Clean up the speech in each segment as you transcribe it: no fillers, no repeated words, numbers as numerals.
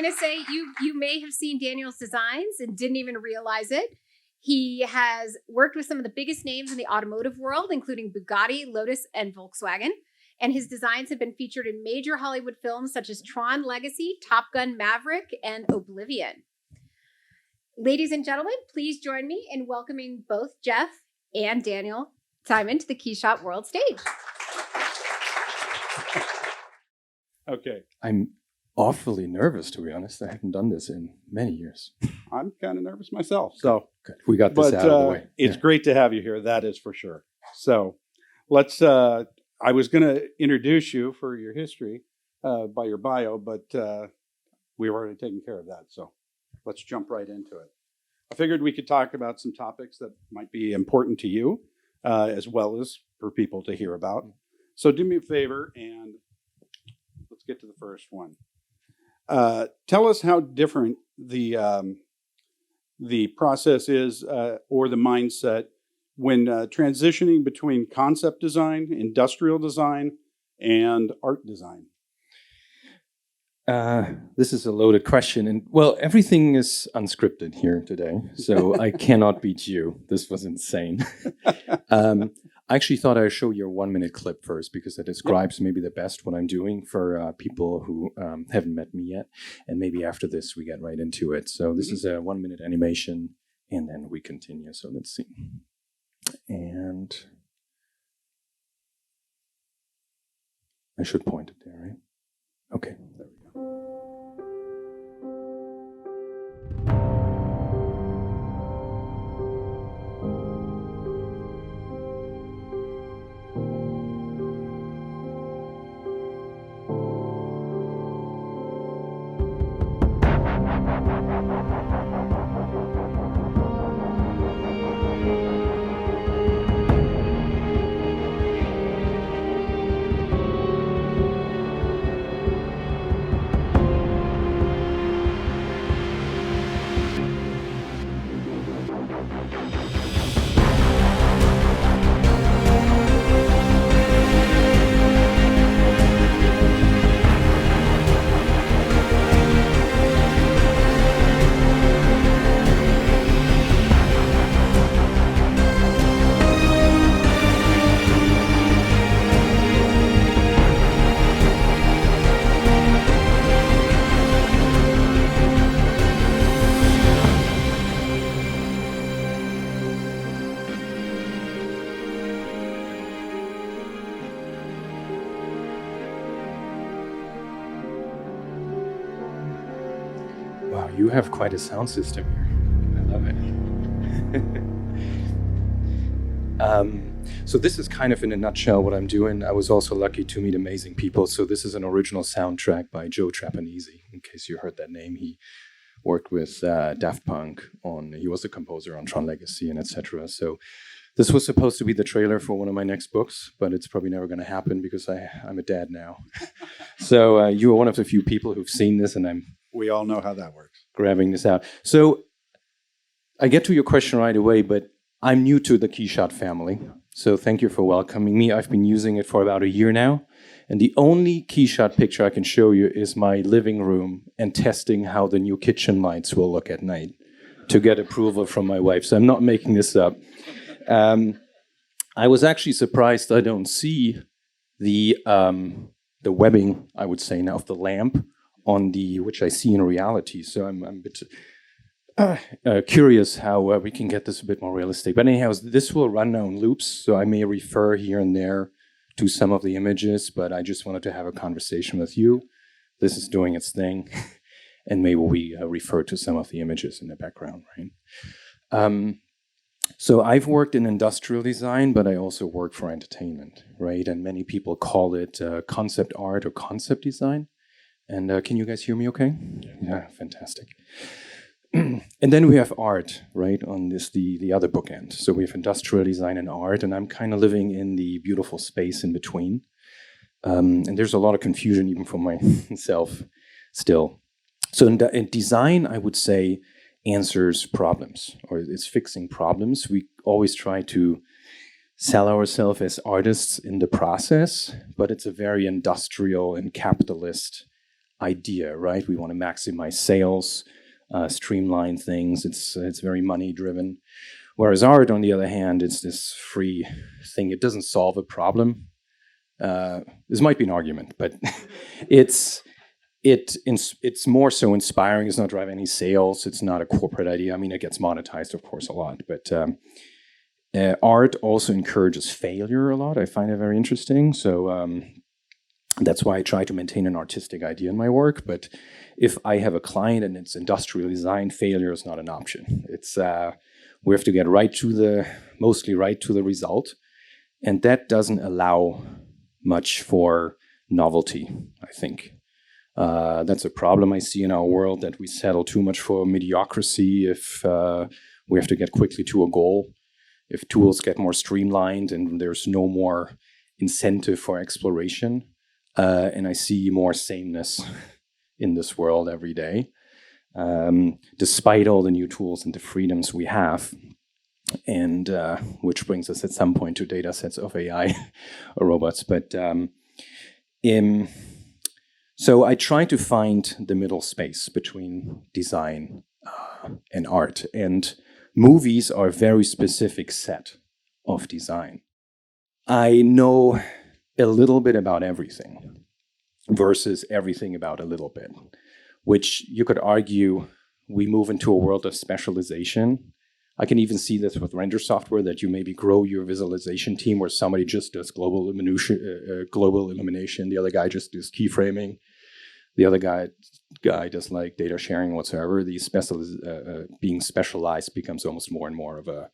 to say you may have seen Daniel's designs and didn't even realize it. He has worked with some of the biggest names in the automotive world, including Bugatti, Lotus, and Volkswagen. And his designs have been featured in major Hollywood films such as Tron Legacy, Top Gun Maverick, and Oblivion. Ladies and gentlemen, please join me in welcoming both Jeff and Daniel Simon to the KeyShot World stage. Okay. I'm awfully nervous, to be honest. I haven't done this in many years. I'm kind of nervous myself. So good. We got this out of the way. It's great to have you here. That is for sure. So let's, I was going to introduce you for your history by your bio, but we've already taken care of that. So let's jump right into it. I figured we could talk about some topics that might be important to you as well as for people to hear about. So do me a favor and let's get to the first one. Tell us how different the process is or the mindset when transitioning between concept design, industrial design, and art design. This is a loaded question. And well, everything is unscripted here today, so I cannot beat you. This was insane. I actually thought I'd show you a 1-minute clip first because it describes maybe the best what I'm doing for people who haven't met me yet. And maybe after this, we get right into it. So this is a 1-minute animation, and then we continue. So let's see. And I should point it there, right? Okay, there we go. Wow, you have quite a sound system here. I love it. So this is kind of in a nutshell what I'm doing. I was also lucky to meet amazing people. So this is an original soundtrack by Joe Trapanese. In case you heard that name, he worked with Daft Punk he was a composer on Tron Legacy and etc. So this was supposed to be the trailer for one of my next books, but it's probably never going to happen because I'm a dad now. So you are one of the few people who've seen this, and we all know how that works. Grabbing this out. So I get to your question right away, but I'm new to the KeyShot family. So thank you for welcoming me. I've been using it for about a year now. And the only KeyShot picture I can show you is my living room and testing how the new kitchen lights will look at night to get approval from my wife. So I'm not making this up. I was actually surprised I don't see the webbing, I would say now, of the lamp on which I see in reality. So I'm a bit curious how we can get this a bit more realistic. But anyhow, this will run now in loops, so I may refer here and there to some of the images, but I just wanted to have a conversation with you. This is doing its thing, and maybe we refer to some of the images in the background, right? So I've worked in industrial design, but I also work for entertainment, right? And many people call it concept art or concept design. And can you guys hear me okay? Yeah, fantastic. And then we have art, right, on this the other bookend. So we have industrial design and art, and I'm kind of living in the beautiful space in between. And there's a lot of confusion even for myself still. So in design, I would say, answers problems, or it's fixing problems. We always try to sell ourselves as artists in the process, but it's a very industrial and capitalist idea, right? We want to maximize sales, streamline things. It's very money driven. Whereas art, on the other hand, it's this free thing. It doesn't solve a problem. This might be an argument, but it's more so inspiring. It's not driving any sales. It's not a corporate idea. I mean, it gets monetized, of course, a lot. But art also encourages failure a lot. I find it very interesting. So that's why I try to maintain an artistic idea in my work. But if I have a client and it's industrial design, failure is not an option. It's we have to get mostly right to the result. And that doesn't allow much for novelty, I think. That's a problem I see in our world, that we settle too much for mediocrity if we have to get quickly to a goal. If tools get more streamlined and there's no more incentive for exploration, and I see more sameness in this world every day, despite all the new tools and the freedoms we have, and which brings us at some point to data sets of AI or robots. But so I try to find the middle space between design and art. And movies are a very specific set of design. I know a little bit about everything versus everything about a little bit, which you could argue we move into a world of specialization. I can even see this with render software, that you maybe grow your visualization team where somebody just does global illumination, the other guy just does keyframing, the other guy does like data sharing whatsoever. Being specialized becomes almost more and more of a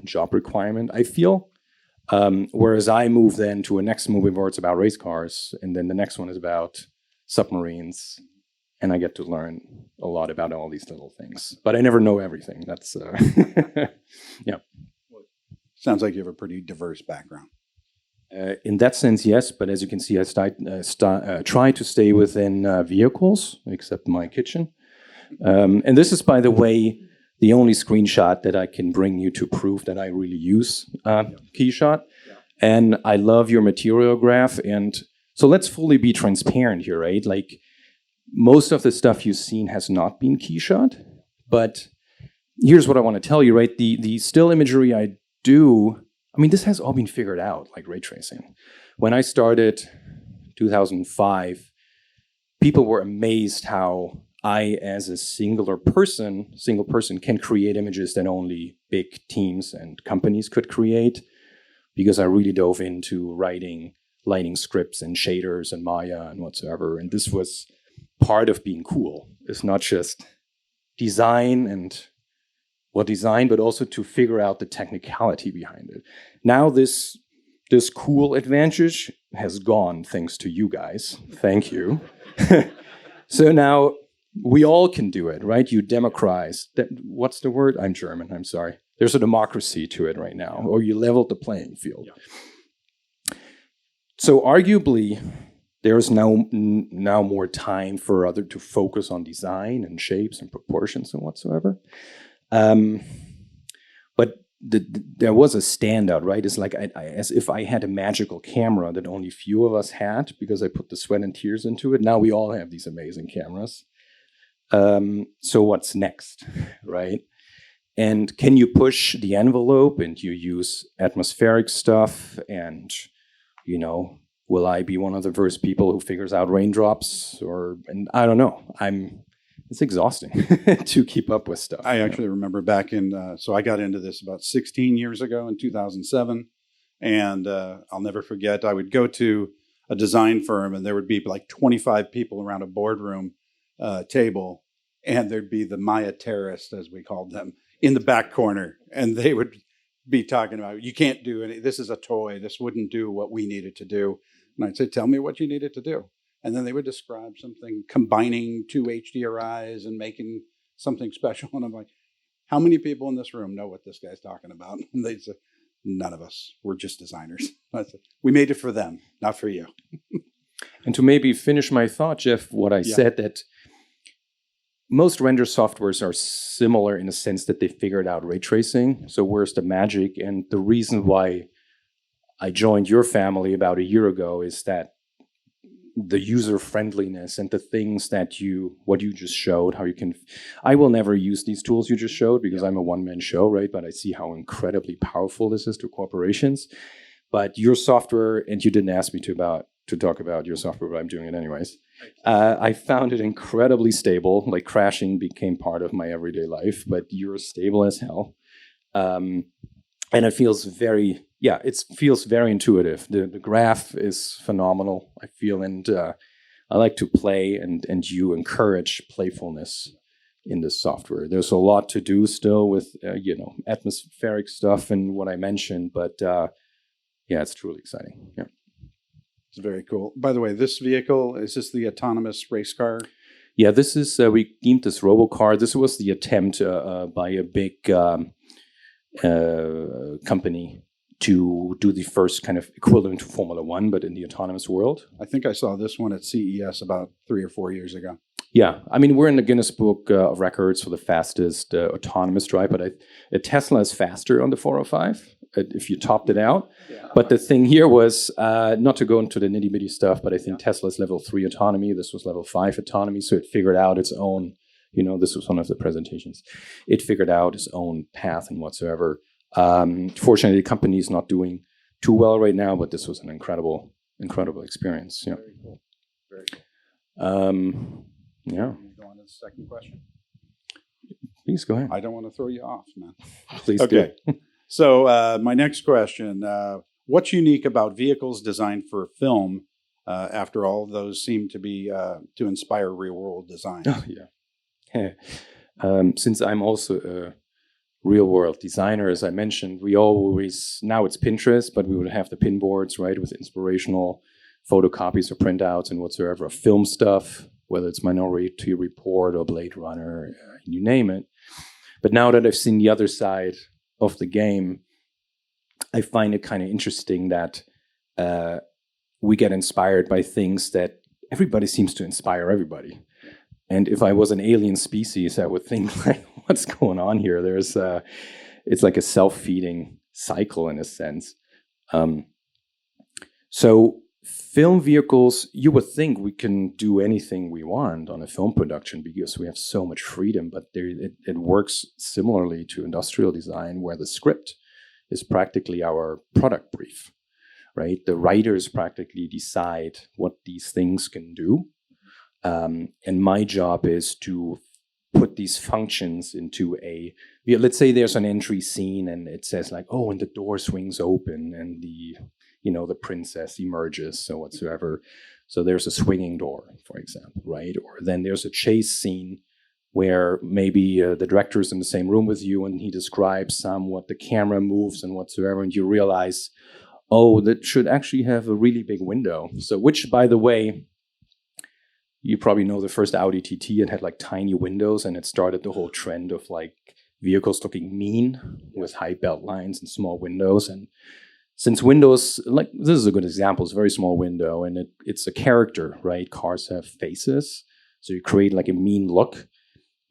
job requirement, I feel. Whereas I move then to a next movie where it's about race cars, and then the next one is about submarines, and I get to learn a lot about all these little things. But I never know everything. That's, yeah. Sounds like you have a pretty diverse background. In that sense, yes. But as you can see, I try to stay within vehicles, except my kitchen. And this is, by the way, the only screenshot that I can bring you to prove that I really use KeyShot. And I love your material graph. And so let's fully be transparent here, right? Like, most of the stuff you've seen has not been KeyShot, but here's what I want to tell you, right? The still imagery I do, I mean, this has all been figured out, like ray tracing. When I started 2005, people were amazed how I, as a single person can create images that only big teams and companies could create, because I really dove into writing lighting scripts and shaders and Maya and whatsoever. And this was part of being cool. It's not just design, but also to figure out the technicality behind it. Now this cool advantage has gone thanks to you guys. Thank you. So now we all can do it, right? You democratize. What's the word? I'm German, I'm sorry. There's a democracy to it right now, or you leveled the playing field. Yeah. So arguably, there's now more time for to focus on design and shapes and proportions and whatsoever. But there was a standout, right? It's like as if I had a magical camera that only few of us had, because I put the sweat and tears into it. Now we all have these amazing cameras. So what's next, right? And can you push the envelope and you use atmospheric stuff? And, will I be one of the first people who figures out raindrops? And I don't know. It's exhausting to keep up with stuff. I actually remember back in, so I got into this about 16 years ago in 2007. And I'll never forget, I would go to a design firm and there would be like 25 people around a boardroom table. And there'd be the Maya terrorists, as we called them, in the back corner. And they would be talking about, you can't do any, this is a toy. This wouldn't do what we needed to do. And I'd say, tell me what you needed to do. And then they would describe something, combining two HDRIs and making something special. And I'm like, how many people in this room know what this guy's talking about? And they'd say, none of us. We're just designers. I said, we made it for them, not for you. And to maybe finish my thought, Jeff, what I said, that most render softwares are similar in the sense that they figured out ray tracing. So where's the magic? And the reason why I joined your family about a year ago is that the user friendliness and the things that what you just showed, how you can. I will never use these tools you just showed because I'm a one-man show, right? But I see how incredibly powerful this is to corporations. But your software, and you didn't ask me to talk about your software, but I'm doing it anyways. I found it incredibly stable. Like crashing became part of my everyday life, but you're stable as hell. And it feels very intuitive. The graph is phenomenal, I feel, and I like to play, and you encourage playfulness in this software. There's a lot to do still with atmospheric stuff and what I mentioned, but it's truly exciting. Yeah. It's very cool. By the way, this vehicle, is this the autonomous race car? Yeah, this is, we deemed this robocar. This was the attempt by a big company to do the first kind of equivalent to Formula One, but in the autonomous world. I think I saw this one at CES about 3 or 4 years ago. Yeah, I mean, we're in the Guinness Book of Records for the fastest autonomous drive, but a Tesla is faster on the 405 if you topped it out. Yeah. But the thing here was, not to go into the nitty-bitty stuff, but I think Tesla's level 3 autonomy, this was level 5 autonomy, so it figured out its own, this was one of the presentations. It figured out its own path and whatsoever. Fortunately, the company is not doing too well right now, but this was an incredible experience. Yeah. Very cool. Very cool. Yeah. Can you go on to the second question? Please go ahead. I don't want to throw you off, man. Please okay. do. So my next question, what's unique about vehicles designed for film after all of those seem to be to inspire real-world design? Oh, yeah. Since I'm also a real-world designer, as I mentioned, we always, now it's Pinterest, but we would have the pin boards, right, with inspirational photocopies or printouts and whatsoever of film stuff, whether it's Minority Report or Blade Runner, you name it. But now that I've seen the other side of the game, I find it kind of interesting that we get inspired by things that everybody seems to inspire everybody. And if I was an alien species, I would think, like, what's going on here? It's like a self-feeding cycle in a sense. So film vehicles, you would think we can do anything we want on a film production because we have so much freedom, but it works similarly to industrial design, where the script is practically our product brief, right? The writers practically decide what these things can do. And my job is to put these functions into let's say there's an entry scene and it says like, oh, and the door swings open and the princess emerges, so whatsoever. So there's a swinging door, for example, right? Or then there's a chase scene where maybe the director is in the same room with you and he describes what the camera moves and whatsoever, and you realize, oh, that should actually have a really big window. So, which, by the way, you probably know the first Audi TT, it had like tiny windows, and it started the whole trend of like vehicles looking mean with high belt lines and small windows. And since windows, like this is a good example, it's a very small window and it's a character, right? Cars have faces. So you create like a mean look.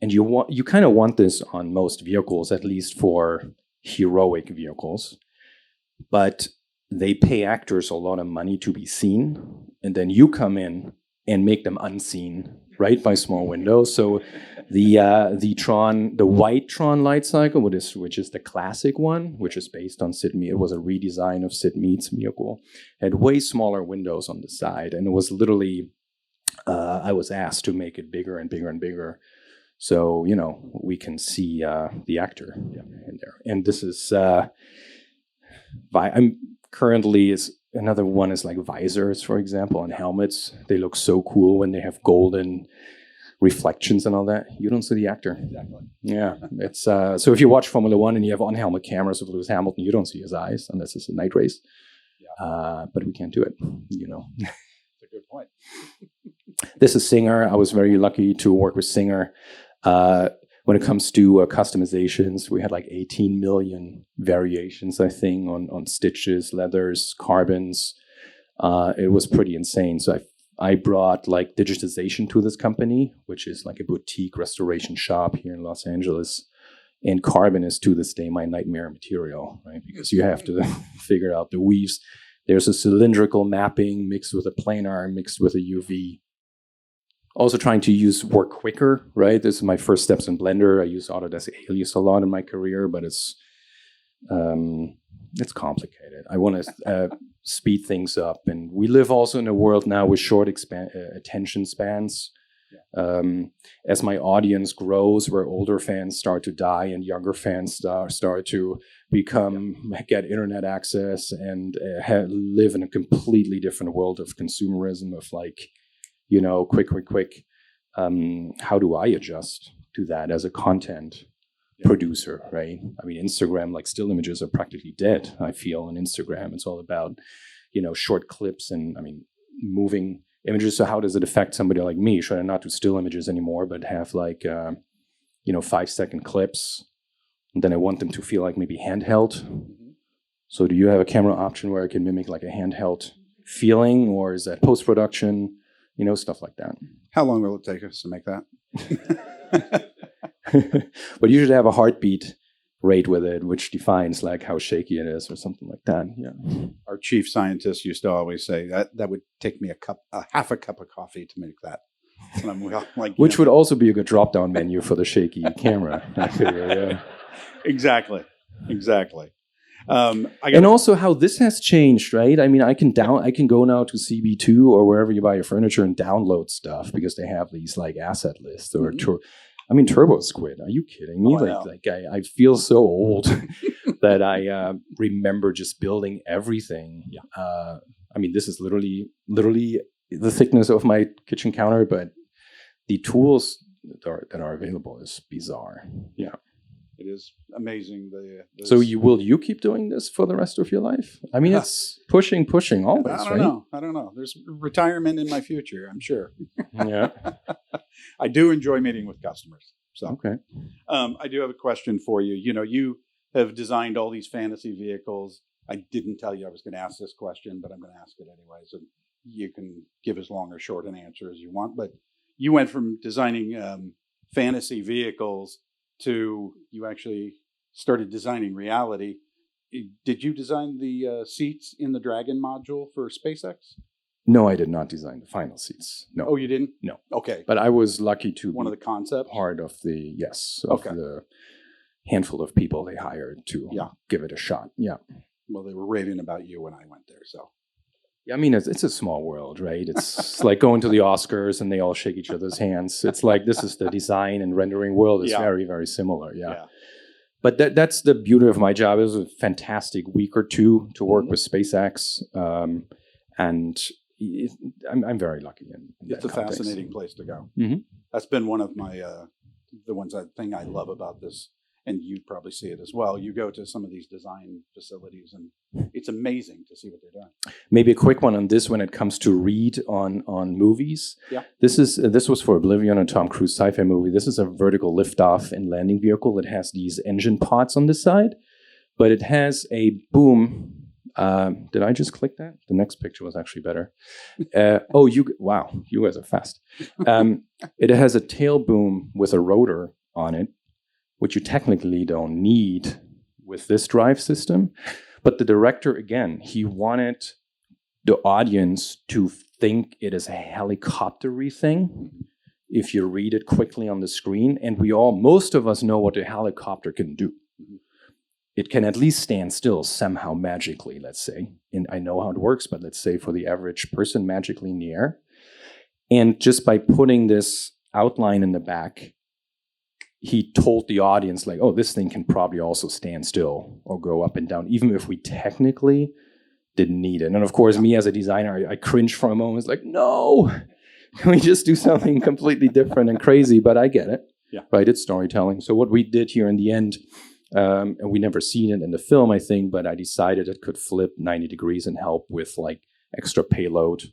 And you kind of want this on most vehicles, at least for heroic vehicles. But they pay actors a lot of money to be seen. And then you come in and make them unseen, right, by small windows. So the Tron, the white Tron light cycle, which is the classic one, which is based on Sid Mead. It was a redesign of Sid Mead's vehicle. Had way smaller windows on the side, and it was literally I was asked to make it bigger and bigger and bigger, so we can see the actor in there. And this is I'm currently another one is like visors, for example, and helmets. They look so cool when they have golden reflections and all that. You don't see the actor. Exactly. Yeah, it's so if you watch Formula One and you have on-helmet cameras of Lewis Hamilton, you don't see his eyes unless it's a night race. Yeah. But we can't do it. That's a good point. This is Singer. I was very lucky to work with Singer. When it comes to customizations, we had like 18 million variations, I think, on stitches, leathers, carbons. It was pretty insane. So I brought like digitization to this company, which is like a boutique restoration shop here in Los Angeles. And carbon is to this day my nightmare material, right? Because you have to figure out the weaves. There's a cylindrical mapping mixed with a planar, mixed with a UV. Also trying to work quicker, right? This is my first steps in Blender. I use Autodesk Alias a lot in my career, but it's complicated. I want to speed things up. And we live also in a world now with short attention spans. As my audience grows, where older fans start to die and younger fans start to get internet access and live in a completely different world of consumerism, of like, quick. How do I adjust to that as a content producer, right? I mean, Instagram, like still images are practically dead, I feel, on Instagram. It's all about, short clips and, moving images. So how does it affect somebody like me? Should I not do still images anymore, but have 5-second clips? And then I want them to feel like maybe handheld. So do you have a camera option where I can mimic like a handheld feeling, or is that post-production? Stuff like that. How long will it take us to make that? But you should have a heartbeat rate with it, which defines like how shaky it is or something like that. Yeah. Our chief scientist used to always say that would take me half a cup of coffee to make that. And I'm like, which would also be a good drop-down menu for the shaky camera. Yeah. Exactly. And also how this has changed, right? I mean, I can go now to CB2 or wherever you buy your furniture and download stuff because they have these like asset lists or Turbo Squid. Are you kidding me? I feel so old that I remember just building everything. Yeah. This is literally the thickness of my kitchen counter, but the tools that are available is bizarre. Yeah. It is amazing. So will you keep doing this for the rest of your life? I mean, it's pushing always, I don't know. There's retirement in my future, I'm sure. Yeah. I do enjoy meeting with customers. So okay. I do have a question for you. You have designed all these fantasy vehicles. I didn't tell you I was going to ask this question, but I'm going to ask it anyway. So you can give as long or short an answer as you want. But you went from designing fantasy vehicles to you actually started designing reality. Did you design the seats in the Dragon module for SpaceX? No, I did not design the final seats. No. Oh, you didn't? No. Okay. But I was lucky to one of the concepts part of the the handful of people they hired to give it a shot. Yeah. Well, they were raving about you when I went there, so. Yeah, I mean, it's a small world, right? It's like going to the Oscars and they all shake each other's hands. It's like this is the design and rendering world is very, very similar. Yeah. But that's the beauty of my job. It was a fantastic week or two to work with SpaceX, and I'm very lucky. It's a fascinating place to go. Mm-hmm. That's been one of my thing I love about this, and you probably see it as well. You go to some of these design facilities, and it's amazing to see what they're doing. Maybe a quick one on this when it comes to read on movies. Yeah. This was for Oblivion, a Tom Cruise sci-fi movie. This is a vertical liftoff and landing vehicle that has these engine pods on the side, but it has a boom. Did I just click that? The next picture was actually better. Wow, you guys are fast. It has a tail boom with a rotor on it, which you technically don't need with this drive system. But the director, again, he wanted the audience to think it is a helicopter-y thing if you read it quickly on the screen. And most of us know what a helicopter can do. It can at least stand still somehow magically, let's say. And I know how it works, but let's say for the average person, magically in the air. And just by putting this outline in the back, he told the audience, like, oh, this thing can probably also stand still or go up and down, even if we technically didn't need it. And of course, me as a designer, I cringe for a moment. It's like, no, can we just do something completely different and crazy? But I get it, right? It's storytelling. So what we did here in the end, and we never seen it in the film, I think, but I decided it could flip 90 degrees and help with like extra payload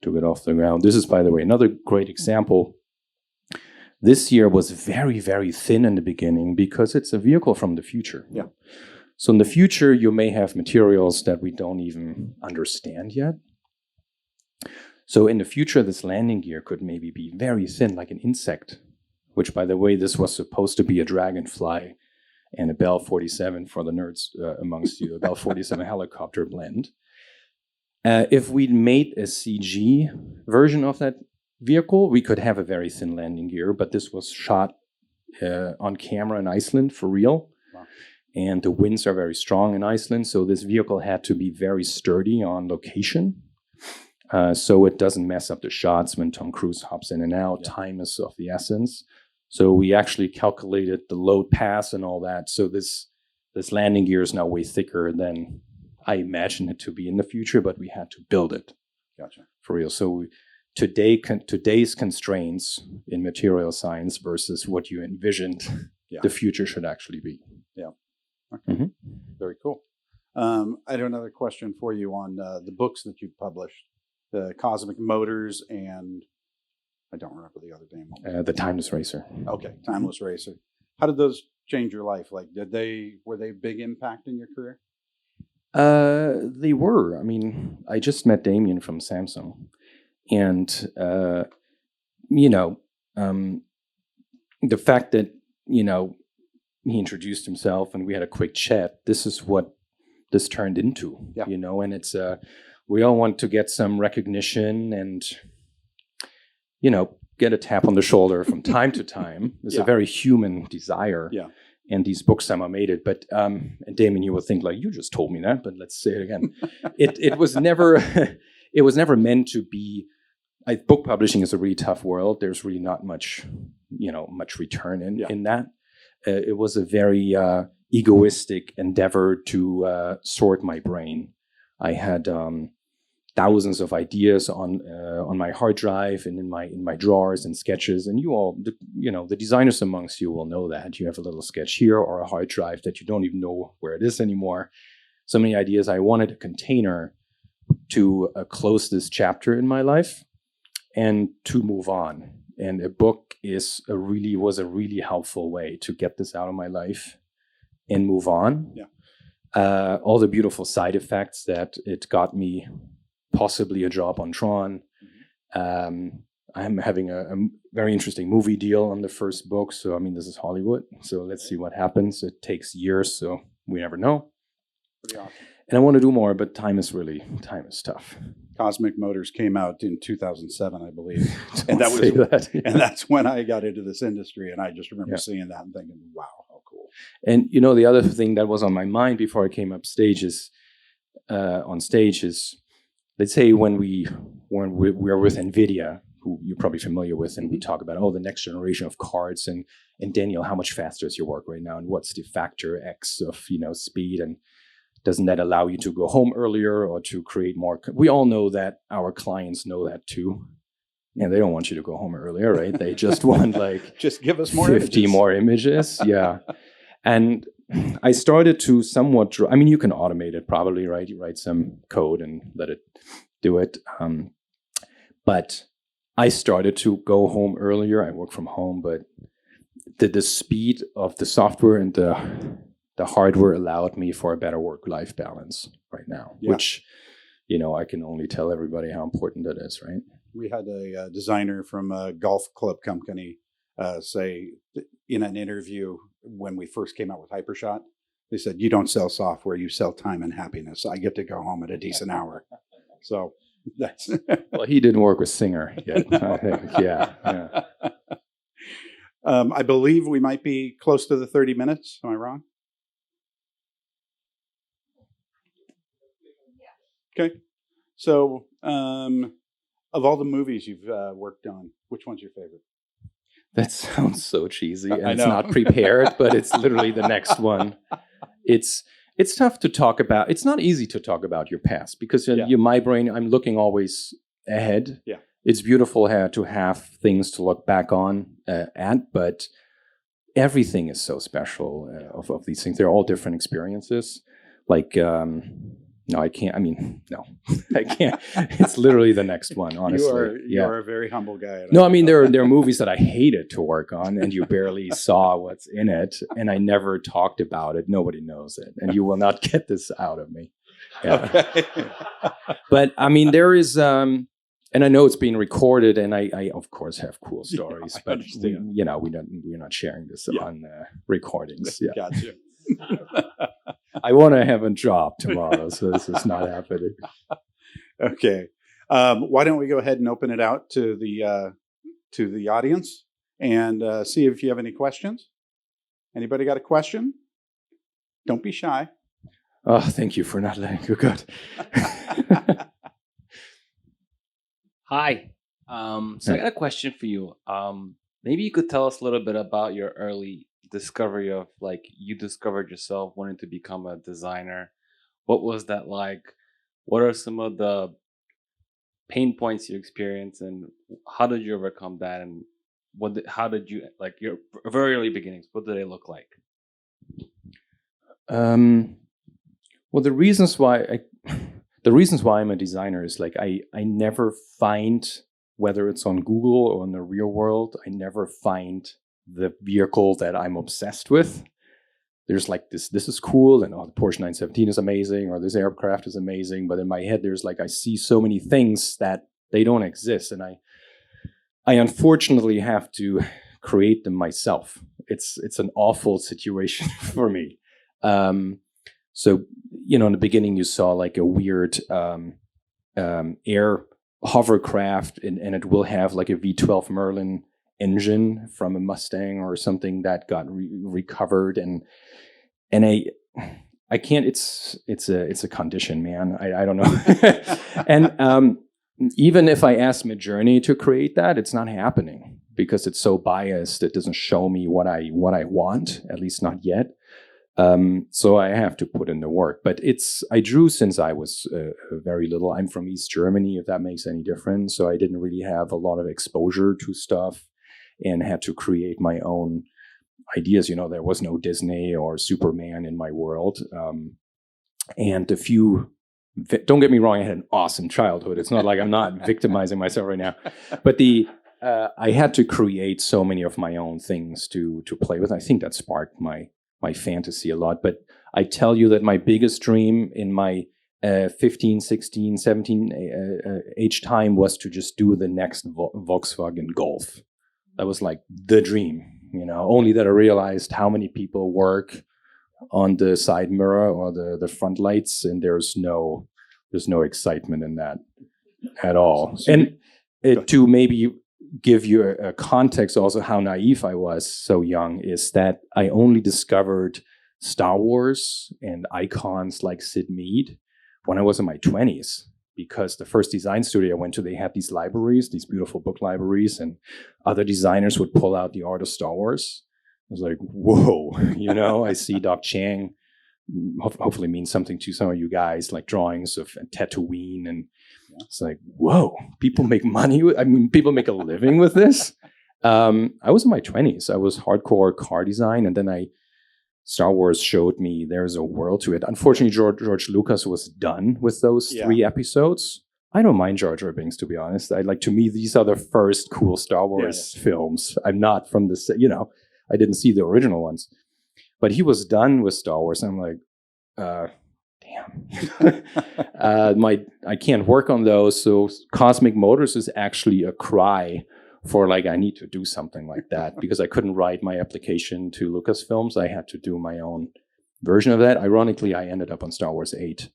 to get off the ground. This is, by the way, another great example. This year was very, very thin in the beginning because it's a vehicle from the future. Yeah. So in the future, you may have materials that we don't even understand yet. So in the future, this landing gear could maybe be very thin, like an insect, which, by the way, this was supposed to be a dragonfly and a Bell 47 for the nerds amongst you, a Bell 47 helicopter blend. If we'd made a CG version of that vehicle, we could have a very thin landing gear, but this was shot on camera in Iceland for real. Wow. And the winds are very strong in Iceland, so this vehicle had to be very sturdy on location. So it doesn't mess up the shots when Tom Cruise hops in and out. Yeah. Time is of the essence. So we actually calculated the load pass and all that. So this landing gear is now way thicker than I imagined it to be in the future, but we had to build it. Gotcha. For real. So today's constraints in material science versus what you envisioned the future should actually be. Yeah. Okay. Mm-hmm. Very cool. I have another question for you on the books that you've published. The Cosmic Motors and I don't remember the other name. The Timeless Racer. Okay, Timeless Racer. How did those change your life? Like, were they a big impact in your career? They were. I mean, I just met Damien from Samsung, and the fact that he introduced himself and we had a quick chat. This is what this turned into. Yeah. And it's we all want to get some recognition and, get a tap on the shoulder from time to time. It's a very human desire. Yeah. And these books somehow made it. But, and Damien, you will think like, you just told me that, but let's say it again. It was never, it was never meant to be, book publishing is a really tough world. There's really not much, much return in that. It was a very egoistic endeavor to sort my brain. I had thousands of ideas on my hard drive and in my drawers and sketches. And you all, the designers amongst you will know that you have a little sketch here or a hard drive that you don't even know where it is anymore. So many ideas. I wanted a container to close this chapter in my life and to move on. And a book was a really helpful way to get this out of my life and move on. Yeah. All the beautiful side effects that it got me, possibly a job on Tron. I'm having a very interesting movie deal on the first book. So, this is Hollywood. So let's see what happens. It takes years, so we never know. Pretty awesome. And I want to do more, but time is tough. Cosmic Motors came out in 2007, I believe. And that's when I got into this industry. And I just remember seeing that and thinking, wow, how cool. And the other thing that was on my mind before I came on stage is, let's say when we are with NVIDIA, who you're probably familiar with, and we talk about, the next generation of cards, and Daniel, how much faster is your work right now? And what's the factor X of, speed? And doesn't that allow you to go home earlier or to create more? We all know that our clients know that too. And they don't want you to go home earlier, right? They just want just give us more 50 images. More images. Yeah. And I started to somewhat you can automate it probably, right? You write some code and let it do it. But I started to go home earlier. I work from home, but the speed of the software and the hardware allowed me for a better work-life balance right now, which, I can only tell everybody how important that is, right? We had a designer from a golf club company say in an interview when we first came out with Hypershot, they said, you don't sell software, you sell time and happiness. I get to go home at a decent hour. So that's... Well, he didn't work with Singer yet, I think. Yeah. I believe we might be close to the 30 minutes. Am I wrong? Okay. So of all the movies you've worked on, which one's your favorite? That sounds so cheesy, and it's not prepared, but it's literally the next one. It's tough to talk about. It's not easy to talk about your past because my brain, I'm looking always ahead. Yeah. It's beautiful to have things to look back on but everything is so special of these things. They're all different experiences. No, I can't. No, I can't. It's literally the next one, honestly. You are a very humble guy. No, there are movies that I hated to work on, and you barely saw what's in it, and I never talked about it. Nobody knows it, and you will not get this out of me. Yeah. Okay. But there is, and I know it's being recorded, and I of course have cool stories, but we're not sharing this on recordings. Yeah. Gotcha. I want to have a job tomorrow, so this is not happening. Okay. Why don't we go ahead and open it out to the audience and see if you have any questions? Anybody got a question? Don't be shy. Oh, thank you for not letting go. Good. Hi. So I got a question for you. Maybe you could tell us a little bit about your early discovery of, like, you discovered yourself wanting to become a designer. What was that like? What are some of the pain points you experienced, and how did you overcome that? And how did you, like, your very early beginnings? What did they look like? Well, the reasons why I'm a designer is like I never find, whether it's on Google or in the real world, I never find the vehicle that I'm obsessed with. There's like this is cool, and the Porsche 917 is amazing, or this aircraft is amazing. But in my head, there's like, I see so many things that they don't exist. And I unfortunately have to create them myself. It's an awful situation for me. So, in the beginning, you saw like a weird air hovercraft, and it will have like a V12 Merlin engine from a Mustang or something that got recovered, and I can't. It's a condition, man. I don't know. And even if I ask Midjourney to create that, it's not happening because it's so biased. It doesn't show me what I want, at least not yet. So I have to put in the work. But I drew since I was very little. I'm from East Germany, if that makes any difference. So I didn't really have a lot of exposure to stuff and had to create my own ideas. There was no Disney or Superman in my world. And a few, don't get me wrong, I had an awesome childhood. It's not like I'm not victimizing myself right now. But I had to create so many of my own things to play with. I think that sparked my fantasy a lot. But I tell you that my biggest dream in my 15, 16, 17 age time was to just do the next Volkswagen Golf. That was like the dream, only that I realized how many people work on the side mirror or the front lights, and there's no excitement in that at all. And to maybe give you a context also how naive I was so young, is that I only discovered Star Wars and icons like Sid Mead when I was in my 20s, because the first design studio I went to, they had these libraries, these beautiful book libraries, and other designers would pull out the art of Star Wars. I was like, whoa, I see Doc Chiang, hopefully means something to some of you guys, like drawings of Tatooine, and it's like, whoa, people make money. People make a living with this. I was in my 20s. I was hardcore car design, and then Star Wars showed me there's a world to it. Unfortunately, George Lucas was done with those 3 episodes. I don't mind Jar Jar Binks, to be honest. To me, these are the first cool Star Wars films. I'm not from the, I didn't see the original ones. But he was done with Star Wars, and I'm like, damn. I can't work on those. So Cosmic Motors is actually a cry for, like, I need to do something like that, because I couldn't write my application to Lucasfilms. I had to do my own version of that. Ironically, I ended up on Star Wars 8,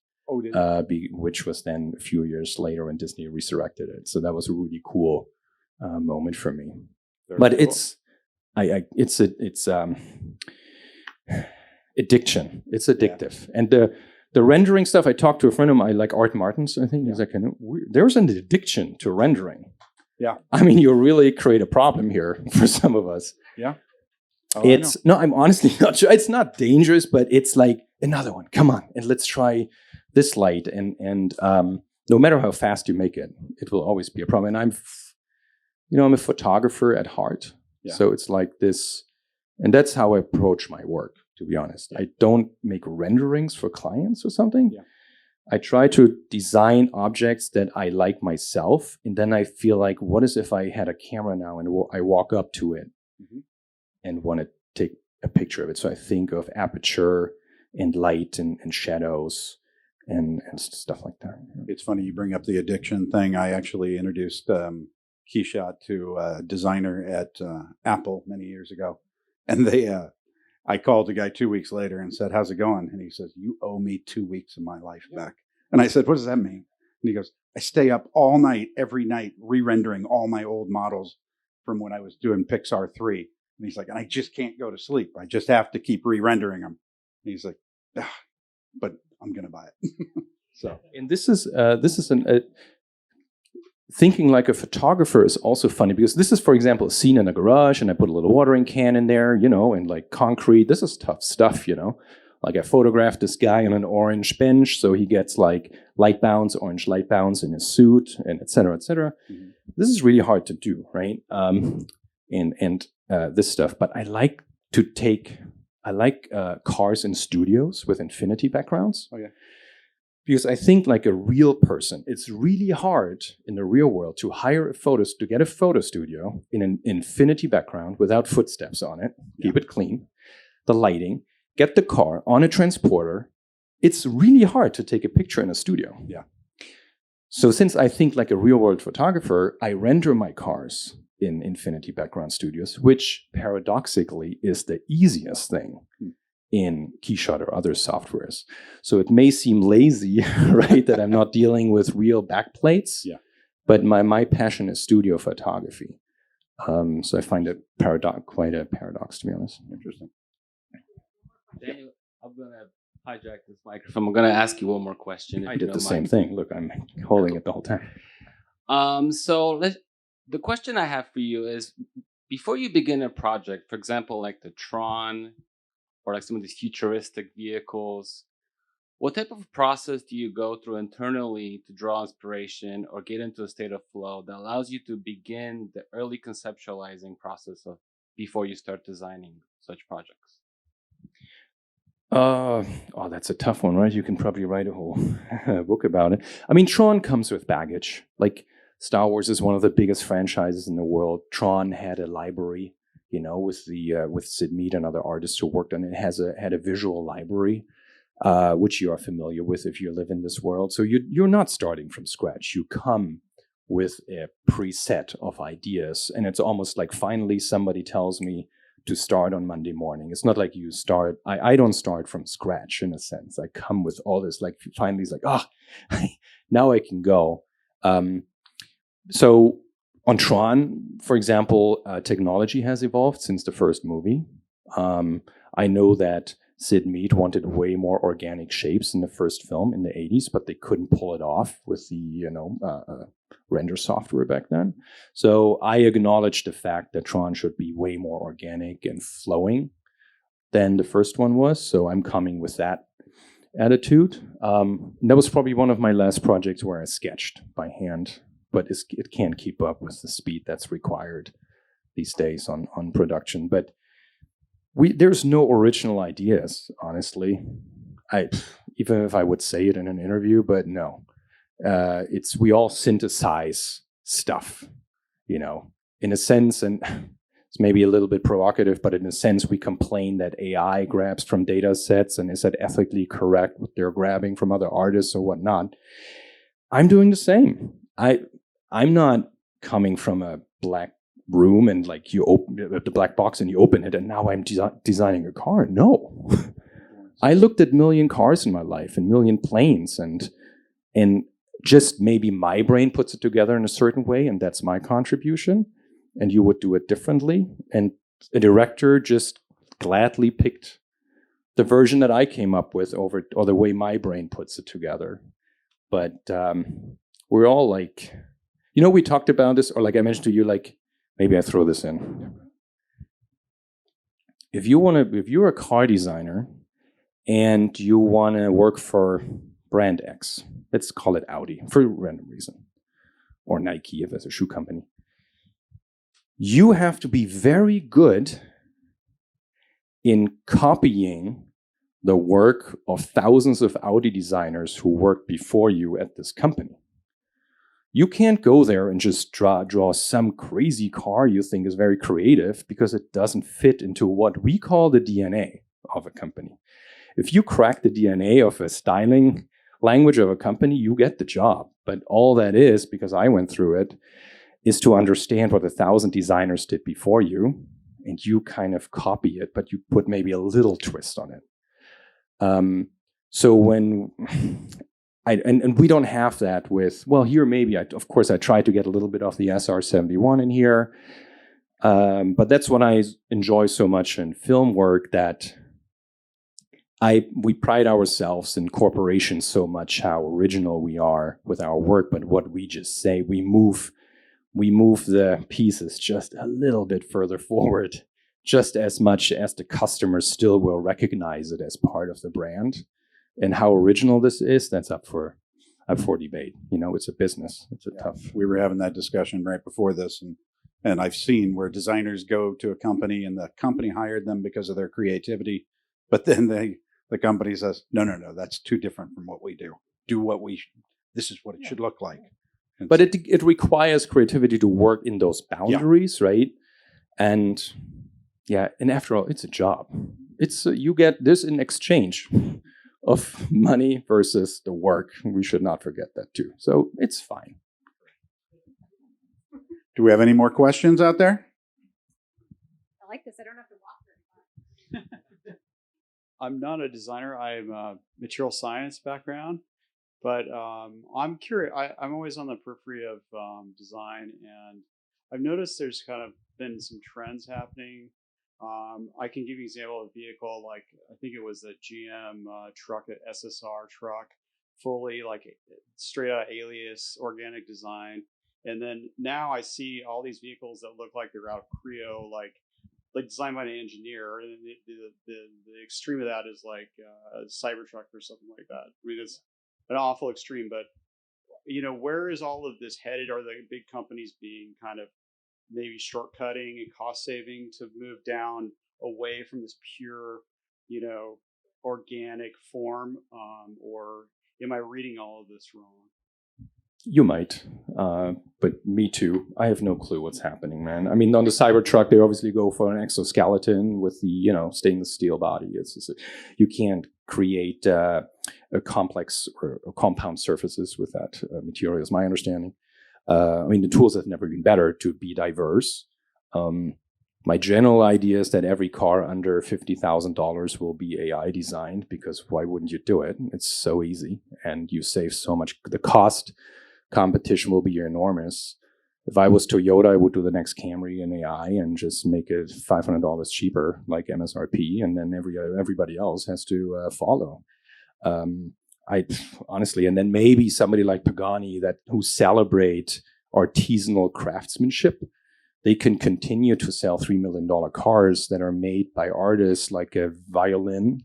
which was then a few years later when Disney resurrected it. So that was a really cool moment for me. But cool. It's addiction. It's addictive. And the rendering stuff, I talked to a friend of mine, like Art Martins, I think. He's like, there's an addiction to rendering. Yeah. You really create a problem here for some of us. Yeah. I'm honestly not sure. It's not dangerous, but it's like, another one, come on, and let's try this light. And no matter how fast you make it, it will always be a problem. And I'm a photographer at heart. Yeah. So it's like this, and that's how I approach my work, to be honest. I don't make renderings for clients or something. Yeah. I try to design objects that I like myself, and then I feel like, what is if I had a camera now and I walk up to it and want to take a picture of it? So I think of aperture and light and shadows and stuff like that. It's funny you bring up the addiction thing. I actually introduced KeyShot to a designer at Apple many years ago, and I called the guy 2 weeks later and said, how's it going? And he says, you owe me 2 weeks of my life back. And I said, what does that mean? And he goes, I stay up all night, every night, re-rendering all my old models from when I was doing Pixar 3. And he's like, and I just can't go to sleep. I just have to keep re-rendering them. And he's like, but I'm going to buy it. So, and this is thinking like a photographer is also funny, because this is, for example, a scene in a garage, and I put a little watering can in there, and like concrete. This is tough stuff, Like I photographed this guy on an orange bench, so he gets like orange light bounce in his suit, and et cetera, et cetera. Mm-hmm. This is really hard to do, right? This stuff. But I like cars in studios with infinity backgrounds. Oh yeah. Because I think like a real person, it's really hard in the real world to get a photo studio in an infinity background without footsteps on it, keep it clean, the lighting, get the car on a transporter. It's really hard to take a picture in a studio. Yeah. So since I think like a real world photographer, I render my cars in infinity background studios, which paradoxically is the easiest thing in KeyShot or other softwares. So it may seem lazy, right, that I'm not dealing with real backplates, but my passion is studio photography. So I find it quite a paradox, to be honest. Interesting. Daniel, I'm going to hijack this microphone. I'm going to ask you one more question. I did the same thing. Look, I'm holding it the whole time. The question I have for you is, before you begin a project, for example, like the Tron, or like some of these futuristic vehicles, what type of process do you go through internally to draw inspiration or get into a state of flow that allows you to begin the early conceptualizing process of before you start designing such projects? That's a tough one, right? You can probably write a whole book about it. I mean, Tron comes with baggage. Like Star Wars is one of the biggest franchises in the world. Tron had a library, with Sid Mead and other artists who worked on it. It had a visual library, which you are familiar with if you live in this world. So you're not starting from scratch. You come with a preset of ideas, and it's almost like finally somebody tells me to start on Monday morning. It's not like you start. I don't start from scratch in a sense. I come with all this. Like finally, it's like now I can go. So. On Tron, for example, technology has evolved since the first movie. I know that Sid Mead wanted way more organic shapes in the first film in the 80s, but they couldn't pull it off with the render software back then. So I acknowledge the fact that Tron should be way more organic and flowing than the first one was. So I'm coming with that attitude. That was probably one of my last projects where I sketched by hand. But it can't keep up with the speed that's required these days on production. But there's no original ideas, honestly. Even if I would say it in an interview, but no. We all synthesize stuff, in a sense, and it's maybe a little bit provocative, but in a sense, we complain that AI grabs from data sets, and is that ethically correct what they're grabbing from other artists or whatnot? I'm doing the same. I'm not coming from a black room and like you open the black box and you open it and now I'm designing a car. No. I looked at million cars in my life and million planes and just maybe my brain puts it together in a certain way and that's my contribution and you would do it differently. And a director just gladly picked the version that I came up with or the way my brain puts it together. But we're all like, we talked about this, or like I mentioned to you, like maybe I throw this in. If you're a car designer and you want to work for brand X, let's call it Audi for a random reason, or Nike if it's a shoe company, you have to be very good in copying the work of thousands of Audi designers who worked before you at this company. You can't go there and just draw some crazy car you think is very creative because it doesn't fit into what we call the DNA of a company. If you crack the DNA of a styling language of a company, you get the job. But all that is, because I went through it, is to understand what 1,000 designers did before you, and you kind of copy it, but you put maybe a little twist on it. So when and we don't have that with, well, here maybe, of course, I tried to get a little bit of the SR-71 in here. But that's what I enjoy so much in film work, that we pride ourselves in corporations so much, how original we are with our work, but what we just say, we move the pieces just a little bit further forward, just as much as the customer still will recognize it as part of the brand. And how original this is, that's up for debate. It's a business. It's a tough. We were having that discussion right before this, and I've seen where designers go to a company and the company hired them because of their creativity, but then the company says, no, that's too different from what we do. This is what it should look like. But it requires creativity to work in those boundaries, right? And after all, it's a job. It's you get this in exchange of money versus the work. We should not forget that too. So it's fine. Do we have any more questions out there? I like this. I don't have to walk very far. I'm not a designer. I'm a material science background, but I'm curious. I'm always on the periphery of design, and I've noticed there's kind of been some trends happening. I can give you an example of a vehicle, like I think it was a GM truck, an SSR truck, fully like straight out Alias, organic design. And then now I see all these vehicles that look like they're out of Creo, like designed by an engineer. And the extreme of that is like a Cybertruck or something like that. I mean, it's an awful extreme, but where is all of this headed? Are the big companies being kind of maybe shortcutting and cost saving to move down away from this pure, organic form? Or am I reading all of this wrong? You might, but me too. I have no clue what's happening, man. I mean, on the Cybertruck, they obviously go for an exoskeleton with the, stainless steel body. It's just, you can't create a complex or compound surfaces with that material, is my understanding. The tools have never been better to be diverse. My general idea is that every car under $50,000 will be AI designed, because why wouldn't you do it? It's so easy, and you save so much. The cost competition will be enormous. If I was Toyota, I would do the next Camry in AI and just make it $500 cheaper, like MSRP, and then everybody else has to follow. I honestly, and then maybe somebody like Pagani who celebrate artisanal craftsmanship, they can continue to sell $3 million cars that are made by artists, like a violin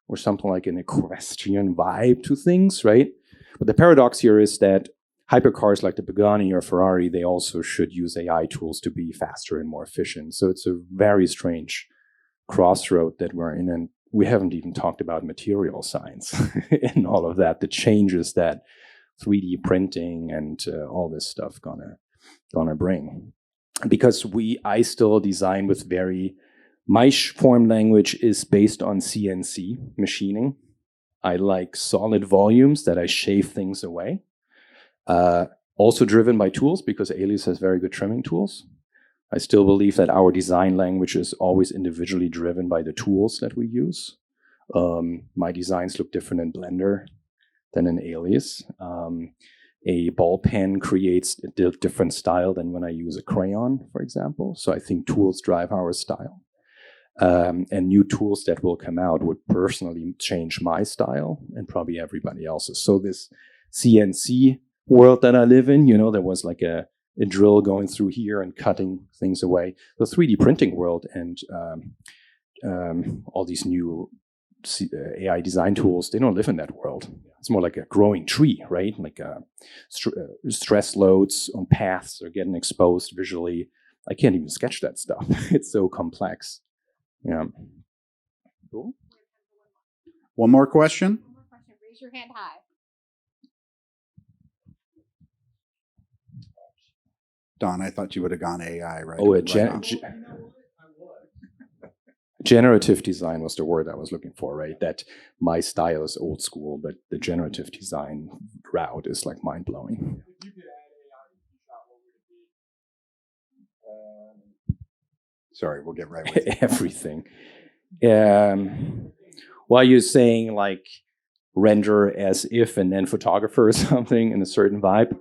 or something, like an equestrian vibe to things, right? But the paradox here is that hypercars like the Pagani or Ferrari, they also should use AI tools to be faster and more efficient. So it's a very strange crossroad that we're in, and we haven't even talked about material science and all of that, the changes that 3D printing and all this stuff gonna bring. Because I still design with my form language is based on CNC machining. I like solid volumes that I shave things away. Also driven by tools, because Alias has very good trimming tools. I still believe that our design language is always individually driven by the tools that we use. My designs look different in Blender than in Alias. A ball pen creates a different style than when I use a crayon, for example. So I think tools drive our style. And new tools that will come out would personally change my style and probably everybody else's. So this CNC world that I live in, there was like a drill going through here and cutting things away. The 3D printing world and all these new AI design tools, they don't live in that world. It's more like a growing tree, right? Like stress loads on paths are getting exposed visually. I can't even sketch that stuff. It's so complex. Yeah. Cool. One more question? One more question. Raise your hand high. Don, I thought you would have gone AI, right? Oh, generative design was the word I was looking for, right? That my style is old school, but the generative design route is like mind-blowing. Sorry, we'll get right with it. Everything. While you're saying like render as if and then photographer or something in a certain vibe.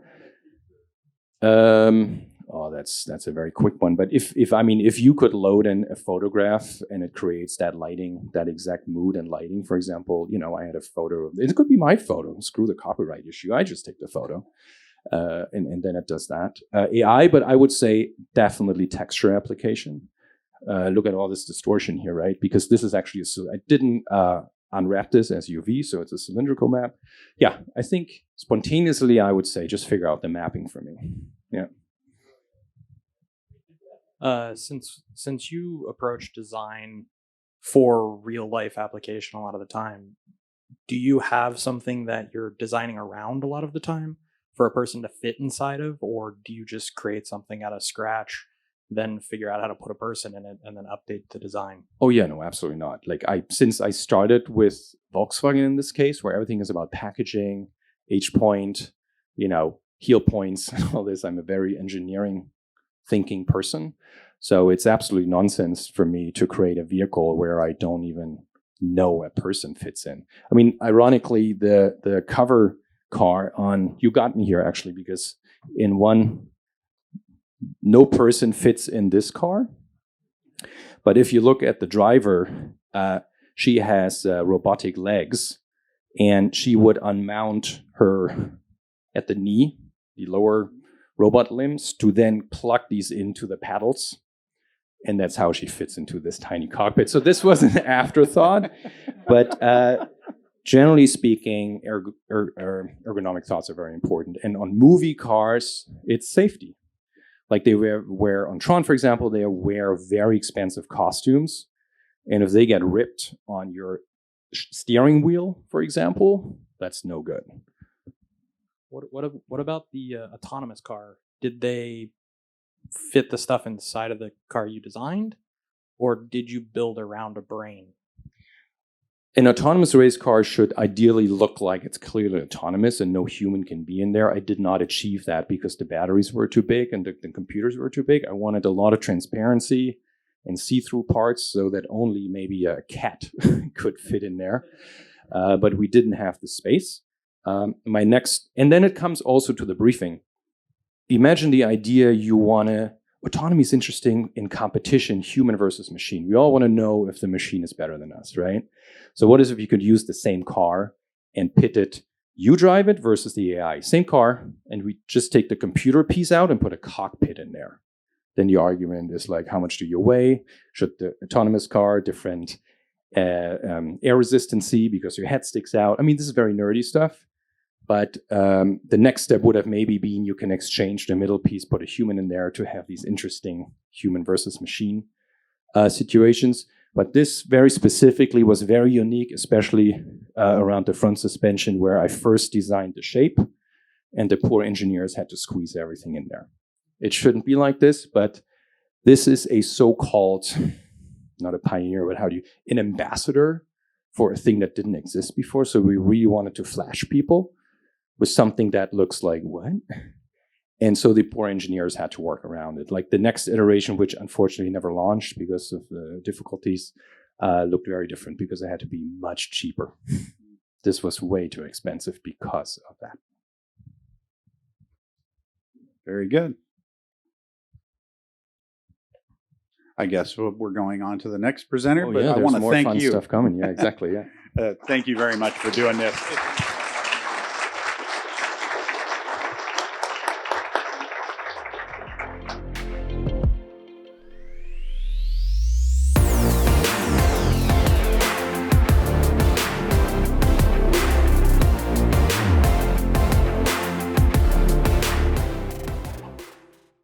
That's a very quick one. But if you could load in a photograph and it creates that lighting, that exact mood and lighting, for example, I had a photo of it could be my photo. Screw the copyright issue. I just take the photo. And then it does that. AI, but I would say definitely texture application. Look at all this distortion here, right? Because this is actually I didn't unwrap this as UV, so it's a cylindrical map. Yeah, I think spontaneously I would say just figure out the mapping for me. Yeah. Since you approach design for real life application a lot of the time, do you have something that you're designing around a lot of the time for a person to fit inside of, or do you just create something out of scratch, then figure out how to put a person in it and then update the design? Oh yeah, no, absolutely not. Like since I started with Volkswagen in this case, where everything is about packaging, H point, heel points, and all this, I'm a very engineering thinking person. So it's absolutely nonsense for me to create a vehicle where I don't even know a person fits in. I mean, ironically, the cover car on You Got Me Here, actually, because in one, no person fits in this car. But if you look at the driver, she has robotic legs, and she would unmount her at the knee, the lower robot limbs, to then plug these into the paddles. And that's how she fits into this tiny cockpit. So this was an afterthought, but generally speaking, ergonomic thoughts are very important. And on movie cars, it's safety. Like they wear on Tron, for example, they wear very expensive costumes. And if they get ripped on your steering wheel, for example, that's no good. What about the autonomous car? Did they fit the stuff inside of the car you designed, or did you build around a brain? An autonomous race car should ideally look like it's clearly autonomous and no human can be in there. I did not achieve that because the batteries were too big and the computers were too big. I wanted a lot of transparency and see-through parts so that only maybe a cat could fit in there. But we didn't have the space. And then it comes also to the briefing. Imagine the idea autonomy is interesting in competition, human versus machine. We all want to know if the machine is better than us, right? So what if you could use the same car and pit it, you drive it versus the AI? Same car, and we just take the computer piece out and put a cockpit in there. Then the argument is like, how much do you weigh? Should the autonomous car different air resistancy because your head sticks out? I mean, this is very nerdy stuff. But the next step would have maybe been you can exchange the middle piece, put a human in there to have these interesting human versus machine situations. But this very specifically was very unique, especially around the front suspension, where I first designed the shape and the poor engineers had to squeeze everything in there. It shouldn't be like this, but this is a so-called, not a pioneer, but an ambassador for a thing that didn't exist before. So we really wanted to flash people with something that looks like what? And so the poor engineers had to work around it. Like the next iteration, which unfortunately never launched because of the difficulties, looked very different because it had to be much cheaper. This was way too expensive because of that. Very good. I guess we're going on to the next presenter, but I want to thank you. Stuff coming. Yeah, exactly. Yeah. Thank you very much for doing this.